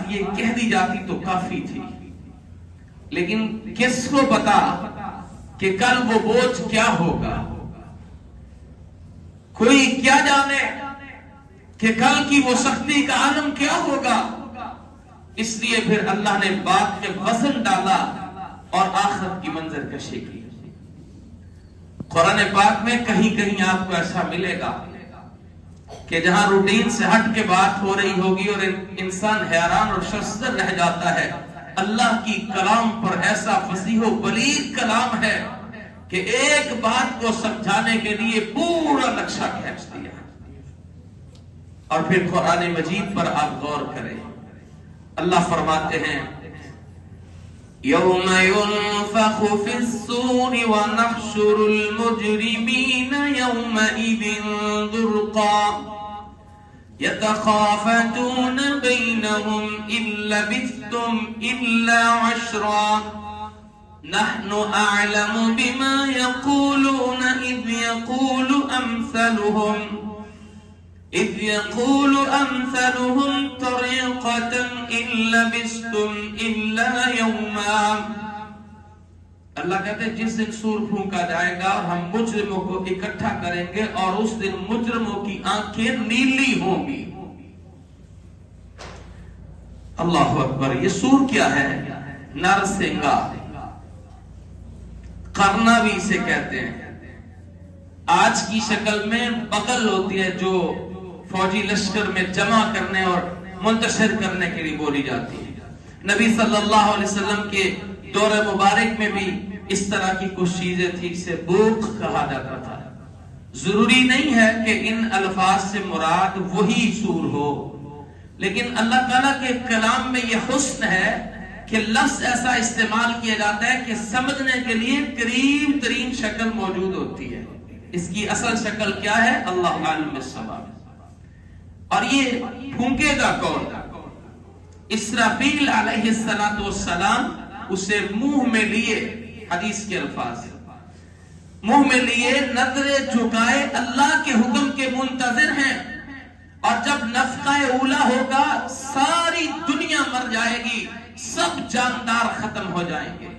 بات یہ کہہ دی جاتی تو کافی تھی، لیکن کس کو پتا کہ کل وہ بوجھ کیا ہوگا؟ کوئی کیا جانے کہ کل کی وہ سختی کا عالم کیا ہوگا؟ اس لیے پھر اللہ نے بات کے وزن ڈالا اور آخرت کی منظر کشی کی۔ قرآن پاک میں کہیں کہیں آپ کو ایسا ملے گا کہ جہاں روٹین سے ہٹ کے بات ہو رہی ہوگی اور انسان حیران اور شرمندہ رہ جاتا ہے، اللہ کی کلام پر ایسا فصیح و بلیغ کلام ہے کہ ایک بات کو سمجھانے کے لیے پورا نقشہ کھینچ دیا۔ اور پھر قرآن مجید پر آپ غور کریں، اللہ فرماتے ہیں یوم ينفخ في الصور ونحشر المجرمين يومئذ زرقا يتخافتون بينهم إن لبثتم إلا عشرا نحن أعلم بما يقولون إذ يقول أمثلهم طريقة إن لبثتم إلا يوما۔ اللہ کہتے ہیں جس دن سور پھونکا جائے گا اور ہم مجرموں کو اکٹھا کریں گے اور اس دن مجرموں کی آنکھیں نیلی ہوں گی۔ اللہ اکبر! یہ سور کیا ہے؟ نرسنگا، کرنا بھی اسے کہتے ہیں۔ آج کی شکل میں بغل ہوتی ہے جو فوجی لشکر میں جمع کرنے اور منتشر کرنے کے لیے بولی جاتی ہے۔ نبی صلی اللہ علیہ وسلم کے دور مبارک میں بھی اس طرح کی کچھ چیزیں تھی، اسے بوق کہا جاتا تھا۔ ضروری نہیں ہے کہ ان الفاظ سے مراد وہی سور ہو، لیکن اللہ تعالیٰ کے کلام میں یہ حسن ہے کہ لفظ ایسا استعمال کیا جاتا ہے کہ سمجھنے کے لیے قریب ترین شکل موجود ہوتی ہے۔ اس کی اصل شکل کیا ہے؟ اللہ عالم بالصواب۔ اور یہ پھونکے گا کون؟ اسرافیل علیہ السلام اسے منہ میں لیے، حدیث کے الفاظ منہ میں لیے نظریں جھکائے اللہ کے حکم کے منتظر ہیں، اور جب نفخہ اولا ہوگا ساری دنیا مر جائے گی، سب جاندار ختم ہو جائیں گے،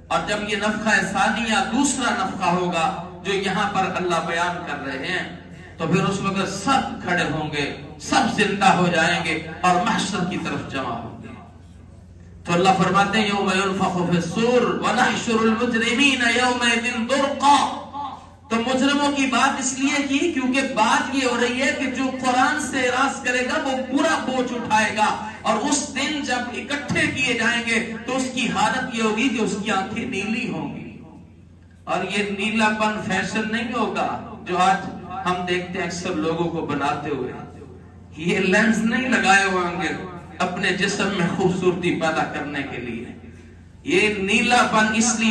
اور جب یہ نفخہ ثانیہ دوسرا نفخہ ہوگا جو یہاں پر اللہ بیان کر رہے ہیں، تو پھر اس وقت سب کھڑے ہوں گے، سب زندہ ہو جائیں گے اور محشر کی طرف جمع ہوں گے۔ تو اللہ فرماتے ہیں یوم ينفخ في الصور ونحشر المجرمین یومئذ زرقا۔ تو مجرموں کی بات اس لیے کی کیونکہ بات یہ ہو رہی ہے کہ جو قرآن سے اعراض کرے گا وہ پورا بوجھ اٹھائے گا، اور اس دن جب اکٹھے کیے جائیں گے تو اس کی حالت یہ ہوگی کہ اس کی آنکھیں نیلی ہوں گی۔ اور یہ نیلا پن فیشن نہیں ہوگا جو آج ہم دیکھتے ہیں اکثر لوگوں کو بناتے ہوئے، یہ لینس نہیں لگائے ہوئے ہوں گے اپنے جسم میں خوبصورتی پیدا کرنے کے لیے، یہ نیلا پن اس لیے